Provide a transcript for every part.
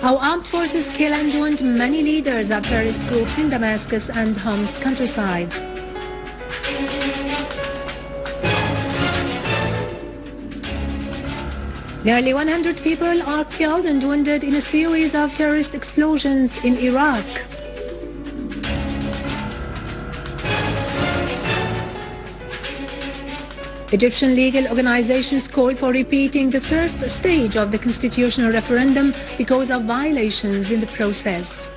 How armed forces kill and wound many leaders of terrorist groups in Damascus and Homs countrysides. Nearly 100 people are killed and wounded in a series of terrorist explosions in Iraq. Egyptian legal organizations call for repeating the first stage of the constitutional referendum because of violations in the process.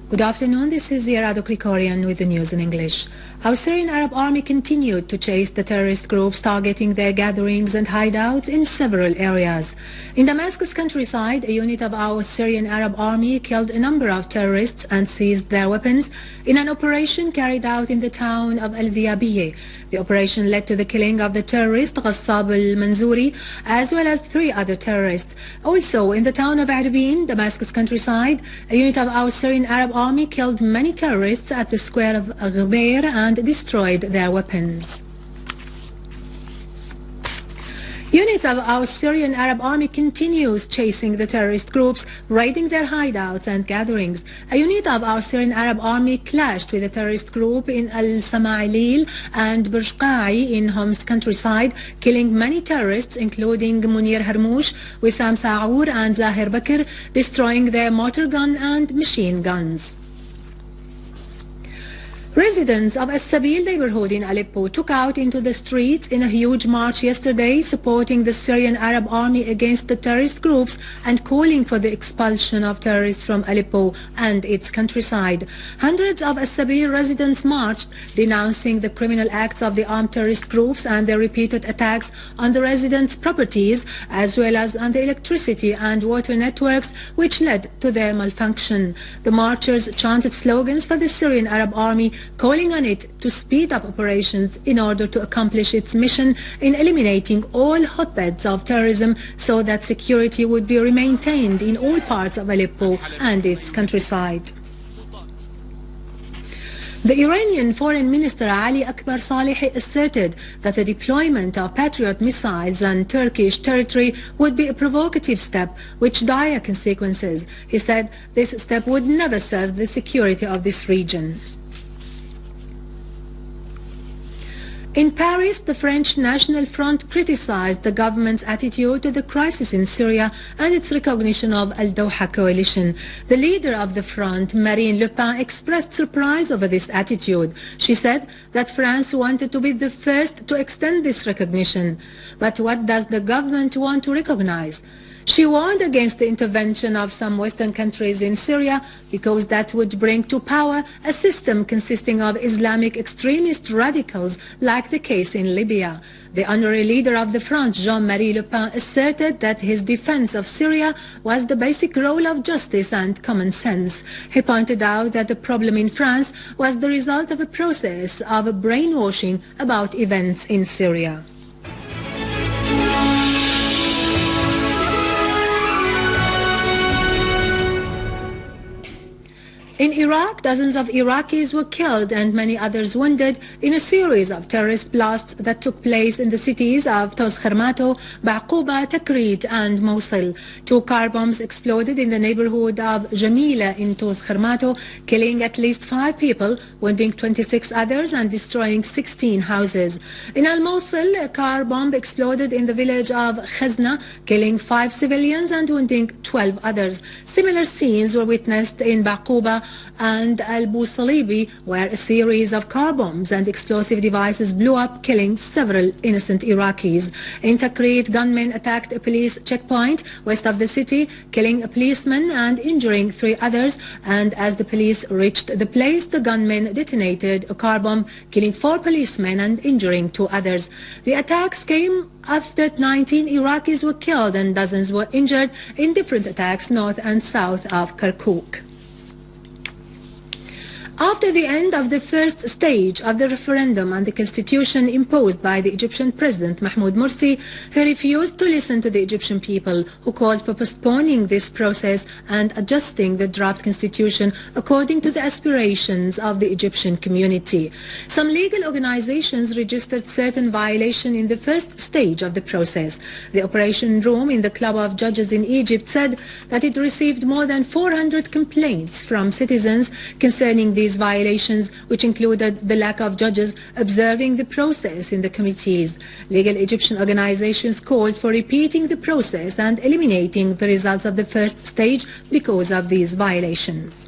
Good afternoon, this is Yarado Krikorian with the news in English. Our Syrian Arab army continued to chase the terrorist groups targeting their gatherings and hideouts in several areas. In Damascus countryside, a unit of our Syrian Arab army killed a number of terrorists and seized their weapons in an operation carried out in the town of al-Sabil. The operation led to the killing of the terrorist al-Sabil as well as 3 other terrorists. Also in the town of Arbin, Damascus countryside, a unit of our Syrian Arab army killed many terrorists at the square of Gunmen and destroyed their weapons. Units of our Syrian Arab army continues chasing the terrorist groups, raiding their hideouts and gatherings. A unit of our Syrian Arab army clashed with a terrorist group in al-Sabil and Benghazi in Homs countryside, killing many terrorists including Munir Harmoush, Wissam Saour and Zahir Bakr, destroying their mortar gun and machine guns. Residents of al-Sabil neighborhood in Aleppo took out into the streets in a huge march yesterday, supporting the Syrian Arab army against the terrorist groups and calling for the expulsion of terrorists from Aleppo and its countryside. Hundreds of al-Sabil residents marched, denouncing the criminal acts of the armed terrorist groups and their repeated attacks on the residents' properties, as well as on the electricity and water networks, which led to their malfunction. The marchers chanted slogans for the Syrian Arab army, calling on it to speed up operations in order to accomplish its mission in eliminating all hotbeds of terrorism so that security would be maintained in all parts of Aleppo and its countryside. The Iranian Foreign Minister Ali Akbar Salehi asserted that the deployment of Patriot missiles on Turkish territory would be a provocative step with dire consequences. He said this step would never serve the security of this region. In Paris, the French National Front criticized the government's attitude to the crisis in Syria and its recognition of Al-Doha coalition. The leader of the front, Marine Le Pen, expressed surprise over this attitude. She said that France wanted to be the first to extend this recognition. But what does the government want to recognize? She warned against the intervention of some Western countries in Syria because that would bring to power a system consisting of Islamic extremist radicals like the case in Libya. The honorary leader of the front, Jean-Marie Le Pen, asserted that his defense of Syria was the basic role of justice and common sense. He pointed out that the problem in France was the result of a process of brainwashing about events in Syria. In Iraq, dozens of Iraqis were killed and many others wounded in a series of terrorist blasts that took place in the cities of Toz Khermato, Baqouba, Tikrit and Mosul. 2 car bombs exploded in the neighborhood of Jamila in Toz Khermato, killing at least 5 people, wounding 26 others and destroying 16 houses. In Al-Mosul, a car bomb exploded in the village of Khazna, killing 5 civilians and wounding 12 others. Similar scenes were witnessed in Baqouba and al-Busalibi, where a series of car bombs and explosive devices blew up, killing several innocent Iraqis. In Tikrit, gunmen attacked a police checkpoint west of the city, killing a policeman and injuring 3 others, and as the police reached the place, the gunmen detonated a car bomb, killing 4 policemen and injuring 2 others. The attacks came after 19 Iraqis were killed and dozens were injured in different attacks north and south of Kirkuk. After the end of the first stage of the referendum on the constitution imposed by the Egyptian President Mahmoud Morsi, he refused to listen to the Egyptian people, who called for postponing this process and adjusting the draft constitution according to the aspirations of the Egyptian community. Some legal organizations registered certain violations in the first stage of the process. The operation room in the Club of Judges in Egypt said that it received more than 400 complaints from citizens concerning these violations, which included the lack of judges observing the process in the committees. Legal Egyptian organizations called for repeating the process and eliminating the results of the first stage because of these violations.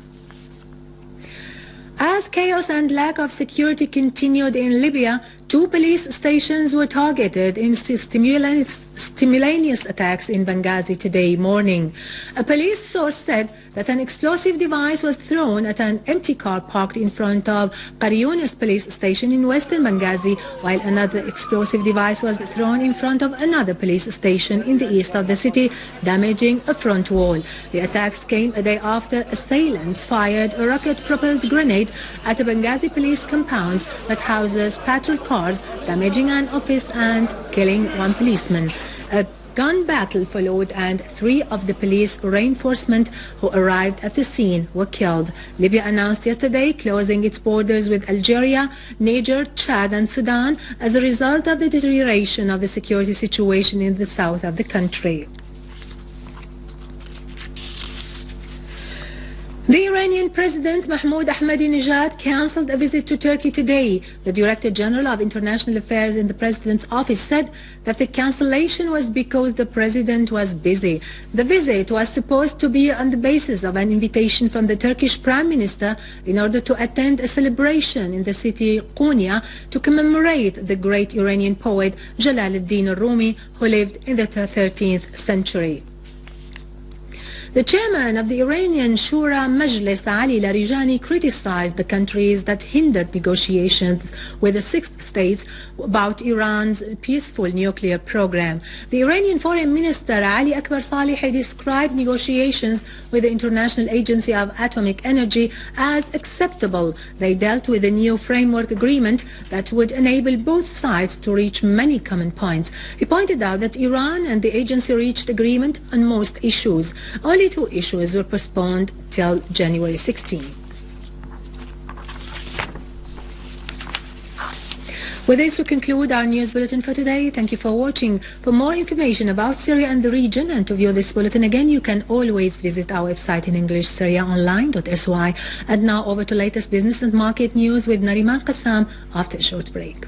As chaos and lack of security continued in Libya, 2 police stations were targeted in simultaneous attacks in Benghazi today morning. A police source said that an explosive device was thrown at an empty car parked in front of Qaryounis police station in western Benghazi, while another explosive device was thrown in front of another police station in the east of the city, damaging a front wall. The attacks came a day after assailants fired a rocket-propelled grenade at a Benghazi police compound that houses Patriot cars, damaging an office and killing 1 policeman. A gun battle followed and 3 of the police reinforcement who arrived at the scene were killed. Libya announced yesterday closing its borders with Algeria, Niger, Chad and Sudan as a result of the deterioration of the security situation in the south of the country. The Iranian President Mahmoud Ahmadinejad cancelled a visit to Turkey today. The Director General of International Affairs in the President's office said that the cancellation was because the President was busy. The visit was supposed to be on the basis of an invitation from the Turkish Prime Minister in order to attend a celebration in the city Konya to commemorate the great Iranian poet Jalaluddin Rumi, who lived in the 13th century. The chairman of the Iranian Shura Majlis, Ali Larijani, criticized the countries that hindered negotiations with the 6 states about Iran's peaceful nuclear program. The Iranian Foreign Minister Ali Akbar Salehi described negotiations with the International Agency of Atomic Energy as acceptable. They dealt with a new framework agreement that would enable both sides to reach many common points. He pointed out that Iran and the agency reached agreement on most issues. Only 2 issues were postponed till January 16. With this, we conclude our news bulletin for today. Thank you for watching. For more information about Syria and the region, and to view this bulletin again, you can always visit our website in English, SyriaOnline.sy. And now over to latest business and market news with Nariman Qassam after a short break.